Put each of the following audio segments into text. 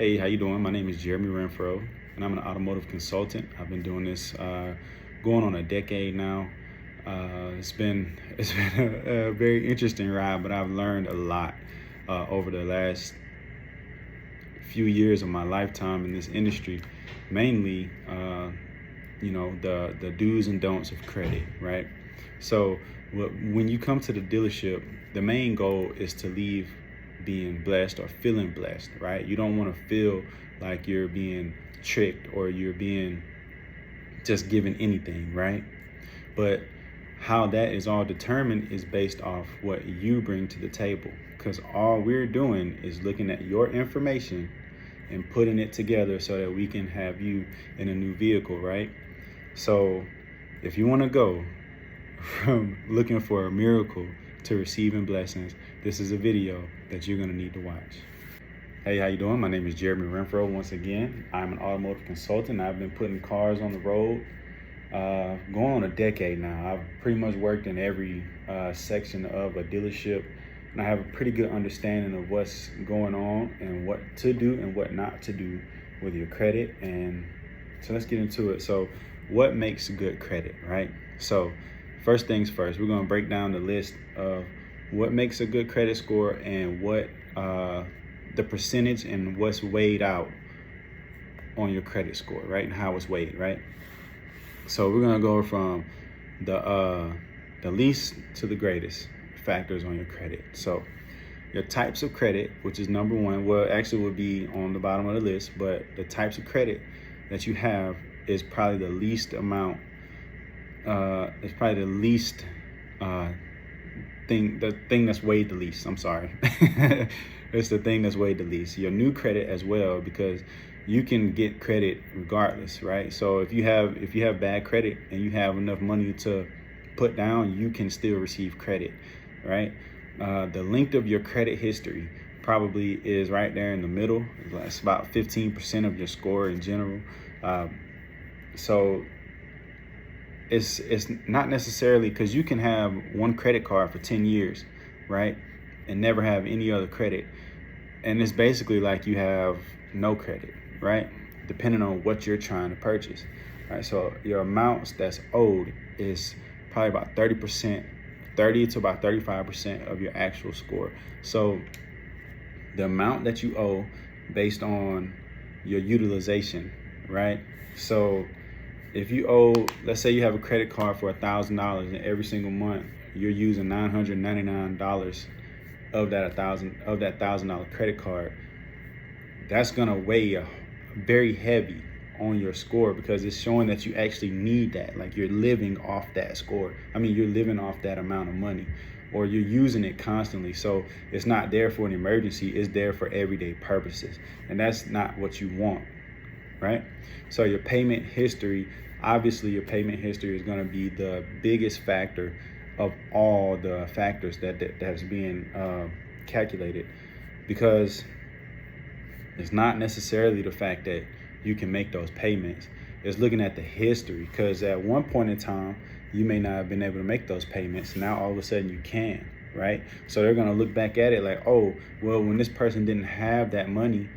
Hey, how you doing? My name is Jeremy Renfro, and I'm an automotive consultant. I've been doing this going on a decade now. It's been a very interesting ride, but I've learned a lot over the last few years of my lifetime in this industry. Mainly, the do's and don'ts of credit, right? So when you come to the dealership, the main goal is to leave being blessed or feeling blessed, right? You don't want to feel like you're being tricked or you're being just given anything, right? But how that is all determined is based off what you bring to the table, because all we're doing is looking at your information and putting it together so that we can have you in a new vehicle, right? So if you want to go from looking for a miracle to receiving blessings, this is a video that you're going to need to watch. Hey, how you doing? My name is Jeremy Renfro. Once again, I'm an automotive consultant. I've been putting cars on the road going on a decade now. I've pretty much worked in every section of a dealership, and I have a pretty good understanding of what's going on and what to do and what not to do with your credit. And so let's get into it. So what makes good credit, right? So first things first, we're going to break down the list of what makes a good credit score and what the percentage and what's weighed out on your credit score, right? And how it's weighed, right? So we're going to go from the least to the greatest factors on your credit. So your types of credit, which is number one, well, actually would be on the bottom of the list, but the types of credit that you have is probably the least amount. It's probably the least the thing that's weighed the least. I'm sorry. It's the thing that's weighed the least. Your new credit as well, because you can get credit regardless, right? So if you have bad credit and you have enough money to put down, you can still receive credit, right? The length of your credit history probably is right there in the middle. It's about 15% of your score in general. So it's not necessarily, because you can have one credit card for 10 years, right? And never have any other credit. And it's basically like you have no credit, right? Depending on what you're trying to purchase, right? So your amounts that's owed is probably about 30%, 30 to about 35% of your actual score. So the amount that you owe based on your utilization, right? So if you owe, let's say you have a credit card for $1,000 and every single month you're using $999 of that $1,000 credit card, that's gonna weigh very heavy on your score, because it's showing that you actually need that. Like, you're living off that score. I mean, you're living off that amount of money, or you're using it constantly. So it's not there for an emergency, it's there for everyday purposes. And that's not what you want, right? So your payment history, obviously your payment history is going to be the biggest factor of all the factors that's being calculated, because it's not necessarily the fact that you can make those payments. It's looking at the history, because at one point in time you may not have been able to make those payments. Now all of a sudden you can, right? So they're going to look back at it like, oh, well, when this person didn't have that money,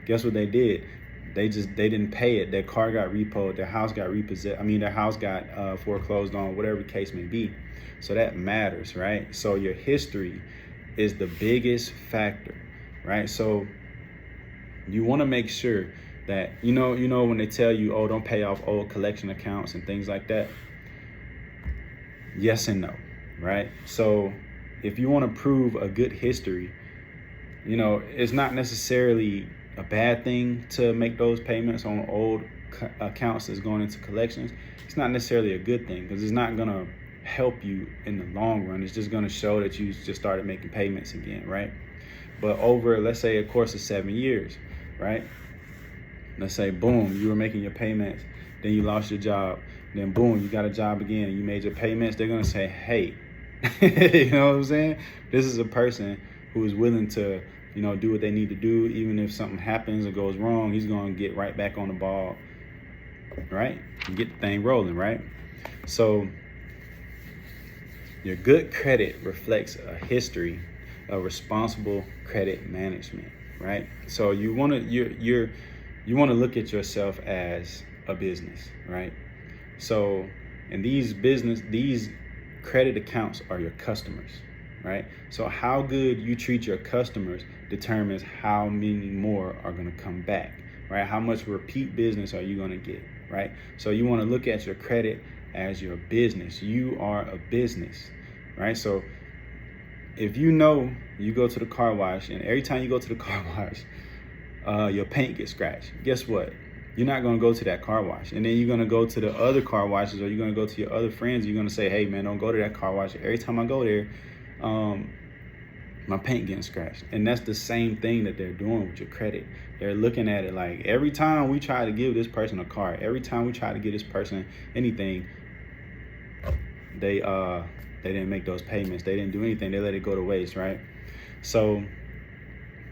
guess what they did? They didn't pay it. Their car got repoed, their house got repossessed. I mean, their house got foreclosed on, whatever the case may be. So that matters, right? So your history is the biggest factor, right? So you want to make sure that, you know, when they tell you, oh, don't pay off old collection accounts and things like that. Yes and no, right? So if you want to prove a good history, you know, it's not necessarily a bad thing to make those payments on old accounts that's going into collections. It's not necessarily a good thing, because it's not going to help you in the long run. It's just going to show that you just started making payments again, right? But over, let's say, a course of 7 years, right? Let's say, boom, you were making your payments, then you lost your job, then boom, you got a job again and you made your payments. They're going to say, hey, you know what I'm saying? This is a person who is willing to, you know, do what they need to do. Even if something happens or goes wrong, he's going to get right back on the ball, right? And get the thing rolling, right? So your good credit reflects a history a responsible credit management, right? So you want to you want to look at yourself as a business, right? So, and these credit accounts are your customers, right? So how good you treat your customers determines how many more are going to come back, right? How much repeat business are you going to get, right? So you want to look at your credit as your business. You are a business, right? So if you know you go to the car wash and every time you go to the car wash, your paint gets scratched, guess what? You're not going to go to that car wash. And then you're going to go to the other car washes, or you're going to go to your other friends. You're going to say, hey, man, don't go to that car wash. Every time I go there, my paint getting scratched. And that's the same thing that they're doing with your credit. They're looking at it like every time we try to give this person a car, every time we try to give this person anything, they didn't make those payments. They didn't do anything. They let it go to waste, right? So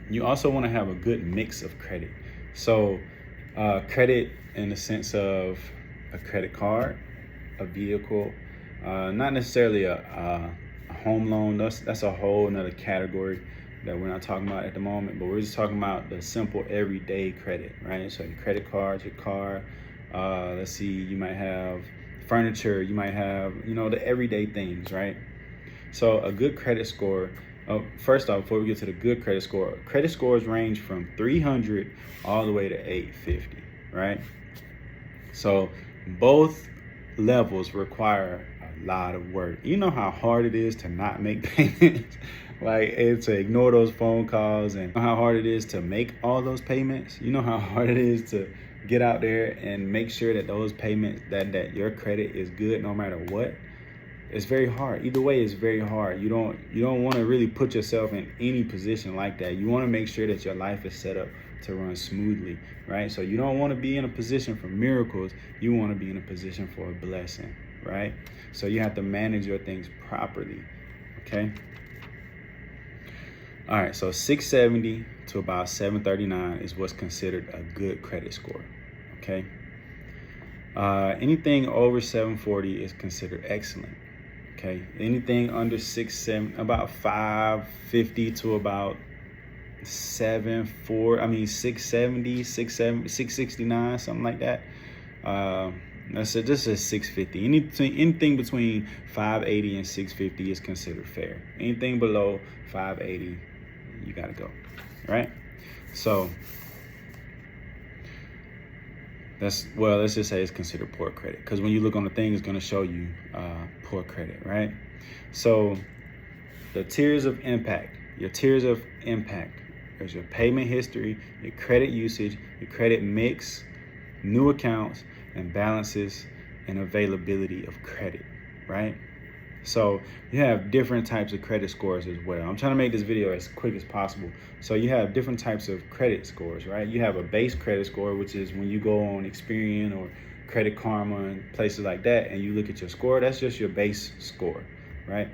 you also want to have a good mix of credit. So credit in the sense of a credit card, a vehicle, not necessarily a home loan. That's a whole another category that we're not talking about at the moment, but we're just talking about the simple everyday credit, right? So your credit cards, your car, let's see, you might have furniture, you might have, the everyday things, right? So a good credit score, first off, before we get to the good credit scores range from 300 all the way to 850, right? So both levels require a lot of work. You know how hard it is to not make payments, like to ignore those phone calls, and how hard it is to make all those payments. You know how hard it is to get out there and make sure that those payments, that your credit is good no matter what. It's very hard. Either way, it's very hard. You don't want to really put yourself in any position like that. You want to make sure that your life is set up to run smoothly, right? So you don't want to be in a position for miracles. You want to be in a position for a blessing, right? So you have to manage your things properly, okay? All right, so 670 to about 739 is what's considered a good credit score, okay? Anything over 740 is considered excellent. Okay, anything under about 550 to about 670, 669, something like that. This is 650. Anything between 580 and 650 is considered fair. Anything below 580, you gotta go, right? So let's just say it's considered poor credit, because when you look on the thing, it's going to show you poor credit, right? So the tiers of impact, there's your payment history, your credit usage, your credit mix, new accounts and balances, and availability of credit, right? So you have different types of credit scores as well. I'm trying to make this video as quick as possible. So you have different types of credit scores, right? You have a base credit score, which is when you go on Experian or Credit Karma and places like that, and you look at your score, that's just your base score, right?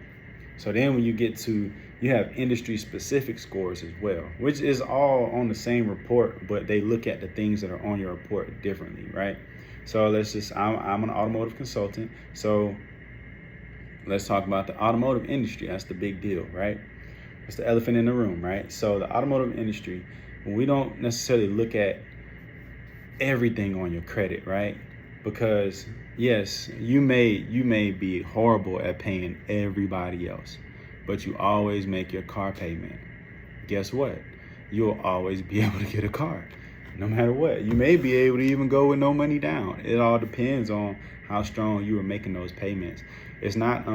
So then when you get to, you have industry specific scores as well, which is all on the same report, but they look at the things that are on your report differently, right? So I'm an automotive consultant. So let's talk about the automotive industry. That's the big deal, right? It's the elephant in the room, right? So the automotive industry, we don't necessarily look at everything on your credit, right? Because yes, you may be horrible at paying everybody else, but you always make your car payment. Guess what? You'll always be able to get a car, no matter what. You may be able to even go with no money down. It all depends on how strong you are making those payments. It's not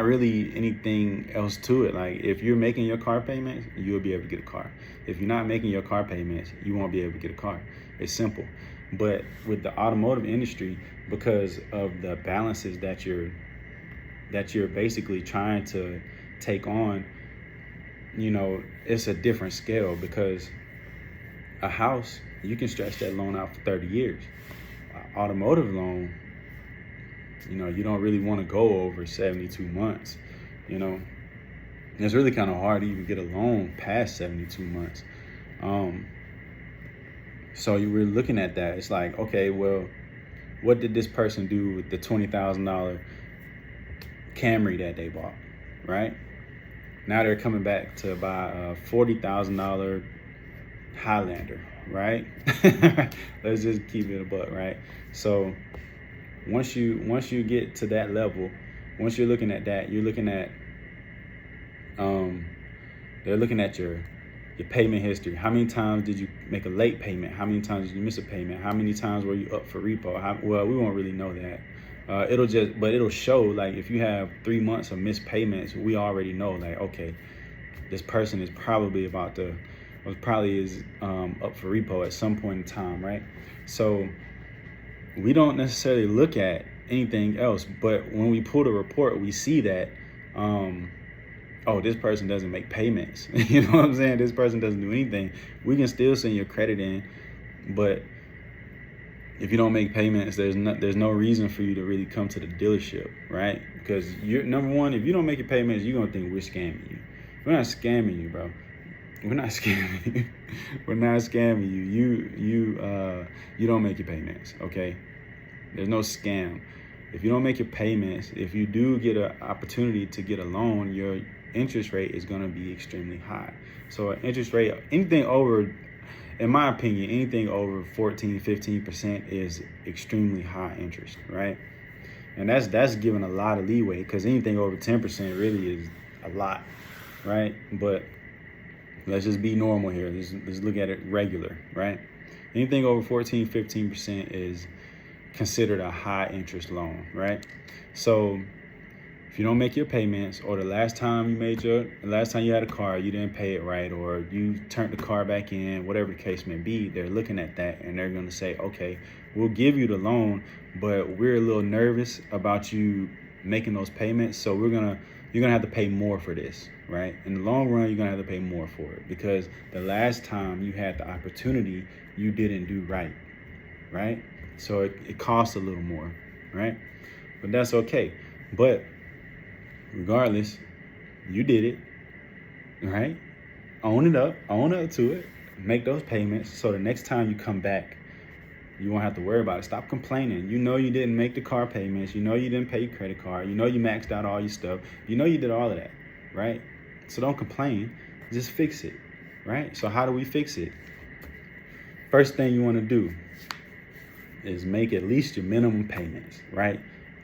really anything else to it. Like if you're making your car payments, you'll be able to get a car. If you're not making your car payments, you won't be able to get a car. It's simple. But with the automotive industry, because of the balances that you're basically trying to take on, it's a different scale, because a house, you can stretch that loan out for 30 years. Automotive loan, you don't really want to go over 72 months. It's really kind of hard to even get a loan past 72 months. So you were looking at that. It's like, okay, well, what did this person do with the $20,000 Camry that they bought, right? Now they're coming back to buy a $40,000 Highlander, right? Let's just keep it a buck, right? So once you get to that level, once you're looking at that, you're looking at they're looking at your payment history. How many times did you make a late payment? How many times did you miss a payment? How many times were you up for repo? Well, we won't really know that. It'll show, like, if you have 3 months of missed payments, we already know, like, okay, this person is probably up for repo at some point in time, right? So we don't necessarily look at anything else, but when we pull the report, we see that, oh, this person doesn't make payments. You know what I'm saying? This person doesn't do anything. We can still send your credit in, but if you don't make payments, there's no reason for you to really come to the dealership, right? Because you're, number one, if you don't make your payments, you're gonna think we're scamming you. We're not scamming you, bro. We're not scamming you. We're not scamming you. You don't make your payments, okay? There's no scam. If you don't make your payments, if you do get an opportunity to get a loan, your interest rate is going to be extremely high. So an interest rate, anything over, in my opinion, anything over 14-15% is extremely high interest, right? And that's giving a lot of leeway, because anything over 10% really is a lot, right? But let's just be normal here. Let's look at it regular, right? Anything over 14-15% is considered a high interest loan, right? So if you don't make your payments, or the last time you had a car, you didn't pay it right, or you turned the car back in, whatever the case may be, they're looking at that and they're going to say, okay, we'll give you the loan, but we're a little nervous about you making those payments, so you're gonna have to pay more for this, right? In the long run, you're gonna have to pay more for it, because the last time you had the opportunity, you didn't do right? So it costs a little more, right? But that's okay. But regardless, you did it, right? Own up to it, make those payments, so the next time you come back, you won't have to worry about it. Stop complaining. You know you didn't make the car payments. You know you didn't pay your credit card. You know you maxed out all your stuff. You know you did all of that, right? So don't complain. Just fix it, right? So how do we fix it? First thing you want to do is make at least your minimum payments, right?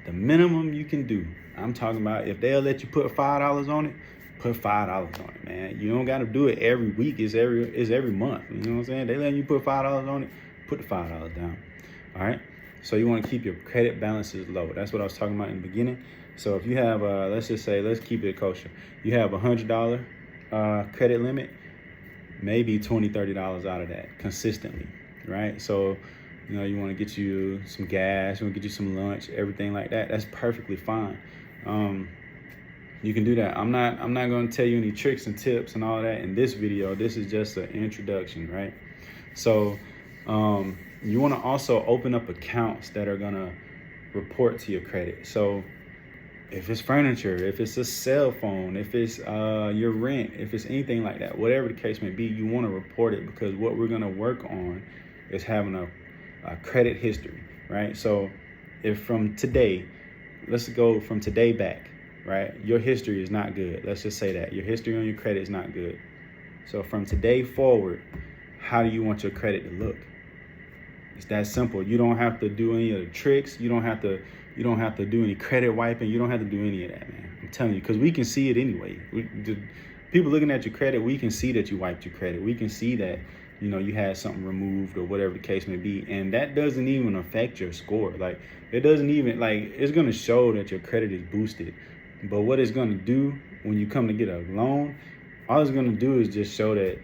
The minimum you can do. I'm talking about, if they'll let you put $5 on it, put $5 on it, man. You don't got to do it every week. It's every month. You know what I'm saying? They letting you put $5 on it, put the $5 down. All right. So you want to keep your credit balances low. That's what I was talking about in the beginning. So if you have, let's keep it kosher. You have $100 credit limit, maybe $20, $30 out of that consistently, right? So, you know, you want to get you some gas, you want to get you some lunch, everything like that. That's perfectly fine. You can do that. I'm not going to tell you any tricks and tips and all that in this video. This is just an introduction, right? So you want to also open up accounts that are going to report to your credit. So if it's furniture, if it's a cell phone, if it's your rent, if it's anything like that, whatever the case may be, you want to report it, because what we're going to work on is having a credit history, right? So if from today, let's go from today back, right? Your history is not good. Let's just say that your history on your credit is not good. So from today forward, how do you want your credit to look? It's that simple. You don't have to do any of the tricks. You don't have to do any credit wiping. You don't have to do any of that, man. I'm telling you, because we can see it anyway. People looking at your credit, we can see that you wiped your credit. We can see that, you know, you had something removed or whatever the case may be. And that doesn't even affect your score. Like, it doesn't even, like, it's going to show that your credit is boosted. But what it's going to do when you come to get a loan, all it's going to do is just show that,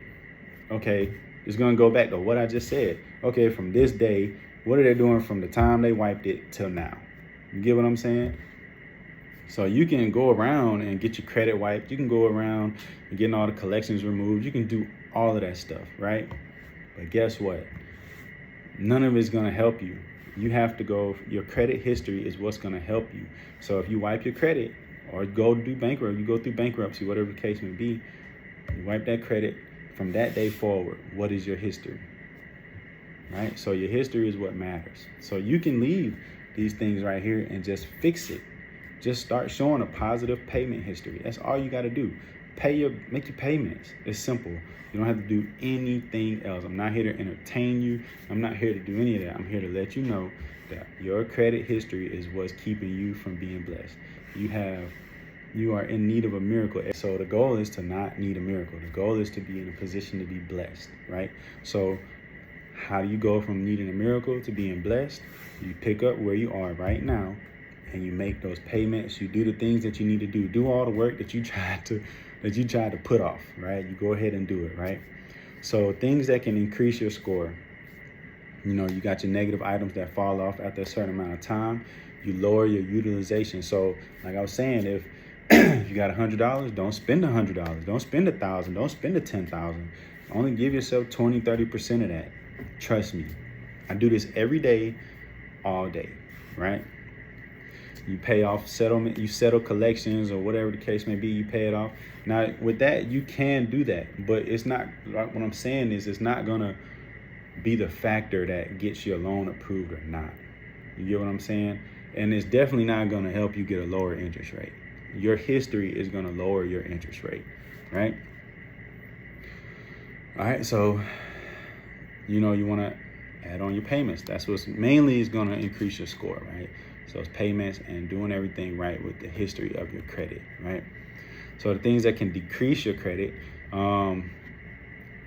okay, it's going to go back to what I just said. Okay, from this day, what are they doing from the time they wiped it till now? You get what I'm saying? So you can go around and get your credit wiped. You can go around and getting all the collections removed. You can do all of that stuff, right? But guess what? None of it's going to help you. You have to go, your credit history is what's going to help you. So if you wipe your credit or go do bankrupt, you go through bankruptcy, whatever the case may be, you wipe that credit, from that day forward, what is your history? Right? So your history is what matters. So you can leave these things right here and just fix it. Just start showing a positive payment history. That's all you got to do. make your payments. It's simple. You don't have to do anything else. I'm not here to entertain you. I'm not here to do any of that. I'm here to let you know that your credit history is what's keeping you from being blessed. You are in need of a miracle. So the goal is to not need a miracle. The goal is to be in a position to be blessed, right? So how do you go from needing a miracle to being blessed? You pick up where you are right now and you make those payments. You do the things that you need to do. Do all the work that you tried to put off, right? You go ahead and do it, right? So things that can increase your score. You got your negative items that fall off after a certain amount of time. You lower your utilization. So like I was saying, if you got $100, don't spend $100. Don't spend $1,000. Don't spend $10,000. Only give yourself 20, 30% of that. Trust me. I do this every day, all day, right? You pay off settlement, you settle collections or whatever the case may be, you pay it off. Now with that, you can do that, but it's not, what I'm saying is it's not gonna be the factor that gets your loan approved or not. You get what I'm saying? And it's definitely not gonna help you get a lower interest rate. Your history is gonna lower your interest rate, right? All right, so you wanna add on your payments. That's what's mainly is gonna increase your score, right? So it's payments and doing everything right with the history of your credit, right? So the things that can decrease your credit,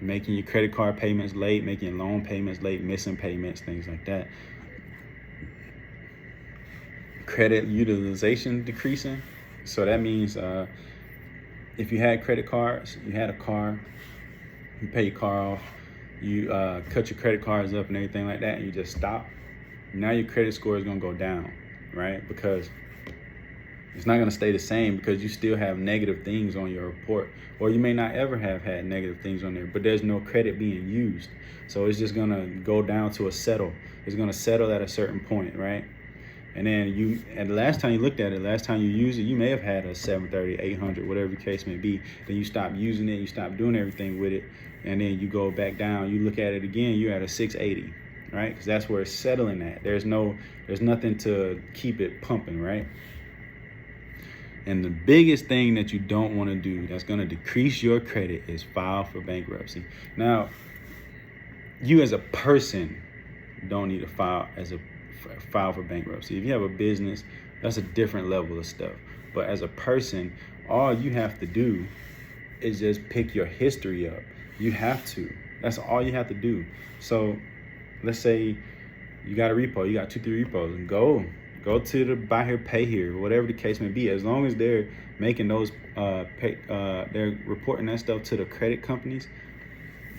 making your credit card payments late, making your loan payments late, missing payments, things like that. Credit utilization decreasing. So that means if you had credit cards, you had a car, you pay your car off, you cut your credit cards up and everything like that, and you just stop. Now your credit score is gonna go down, right? Because it's not gonna stay the same because you still have negative things on your report, or you may not ever have had negative things on there, but there's no credit being used. So it's just gonna go down to a settle. It's gonna settle at a certain point, right? And then and the last time you looked at it, last time you used it, you may have had a 730, 800, whatever the case may be. Then you stop using it, you stop doing everything with it, and then you go back down, you look at it again, you're at a 680, right? Because that's where it's settling at. There's nothing to keep it pumping, right? And the biggest thing that you don't want to do that's going to decrease your credit is file for bankruptcy. Now, you as a person don't need to file for bankruptcy. If you have a business, that's a different level of stuff. But as a person, all you have to do is just pick your history up. You have to. That's all you have to do. So let's say you got a repo, you got 2-3 repos, and go to the buy here, pay here, whatever the case may be. As long as they're making those, they're reporting that stuff to the credit companies,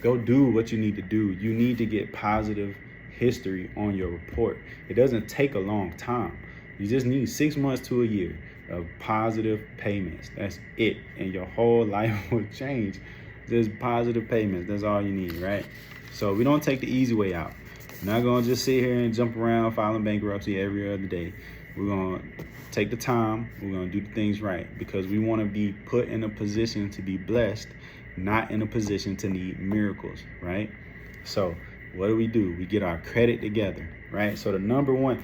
go do what you need to do. You need to get positive history on your report. It doesn't take a long time. You just need 6 months to a year of positive payments. That's it. And your whole life will change. Just positive payments. That's all you need, right? So we don't take the easy way out. We're not going to just sit here and jump around filing bankruptcy every other day. We're going to take the time. We're going to do things right because we want to be put in a position to be blessed, not in a position to need miracles, right? So what do? We get our credit together, right? So the number one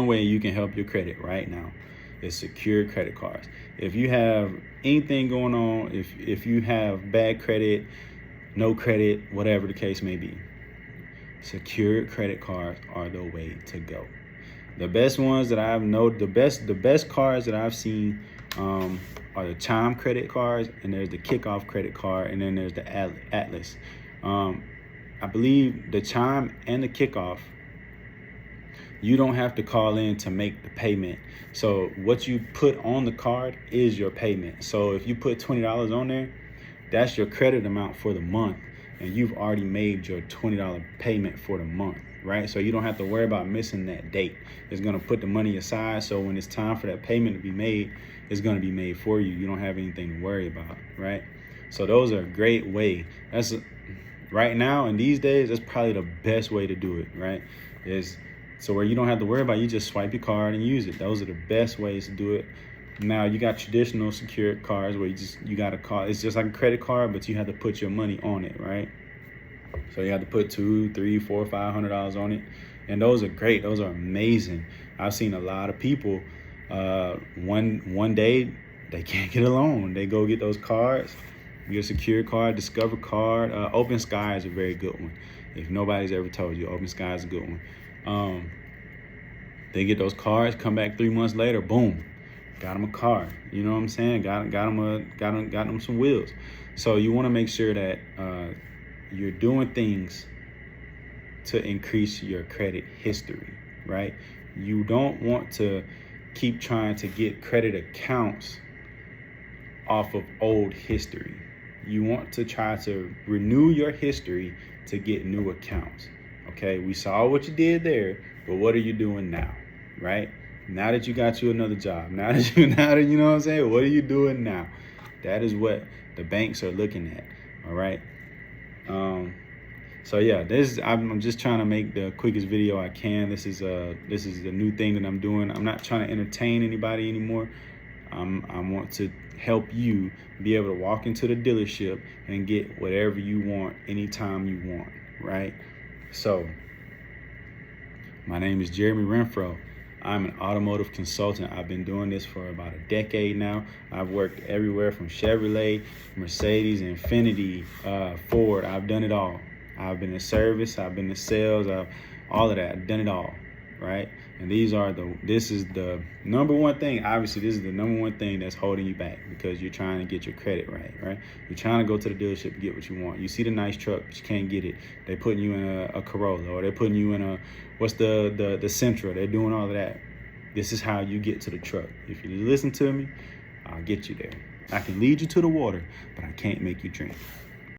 way you can help your credit right now is secure credit cards. If you have anything going on, if you have bad credit, no credit, whatever the case may be, secured credit cards are the way to go. The best ones that the best cards that I've seen are the Chime credit cards, and there's the Kickoff credit card, and then there's the Atlas. I believe the Chime and the Kickoff, you don't have to call in to make the payment. So what you put on the card is your payment. So if you put $20 on there, that's your credit amount for the month. And you've already made your $20 payment for the month, right? So you don't have to worry about missing that date. It's gonna put the money aside. So when it's time for that payment to be made, it's gonna be made for you. You don't have anything to worry about, right? So those are a great way. Right now in these days, that's probably the best way to do it, right? So where you don't have to worry about it, you just swipe your card and use it. Those are the best ways to do it. Now you got traditional secured cards where you got to call. It's just like a credit card, but you have to put your money on it, right? So you have to put $200, $300, $400, $500 on it, and those are great. Those are amazing. I've seen a lot of people one day they can't get a loan. They go get those cards, get a secure card, Discover card. Open Sky is a very good one. If nobody's ever told you, Open Sky is a good one. They get those cards, come back 3 months later, boom, got them a car. You know what I'm saying? Got them some wheels. So you want to make sure that you're doing things to increase your credit history, right? You don't want to keep trying to get credit accounts off of old history. You want to try to renew your history to get new accounts. Okay, we saw what you did there, but what are you doing now, right? Now that you got you another job, now that you know what I'm saying, what are you doing now? That is what the banks are looking at. All right. So yeah, I'm just trying to make the quickest video I can. This is the new thing that I'm doing. I'm not trying to entertain anybody anymore. I want to help you be able to walk into the dealership and get whatever you want anytime you want, right? So my name is Jeremy Renfro. I'm an automotive consultant. I've been doing this for about a decade now. I've worked everywhere from Chevrolet, Mercedes, Infiniti, Ford. I've done it all. I've been in service, I've been in sales, all of that. I've done it all, right? And this is the number one thing. Obviously, this is the number one thing that's holding you back because you're trying to get your credit right? You're trying to go to the dealership to get what you want. You see the nice truck, but you can't get it. They're putting you in a Corolla, or they're putting you in the Sentra. They're doing all of that. This is how you get to the truck. If you listen to me, I'll get you there. I can lead you to the water, but I can't make you drink.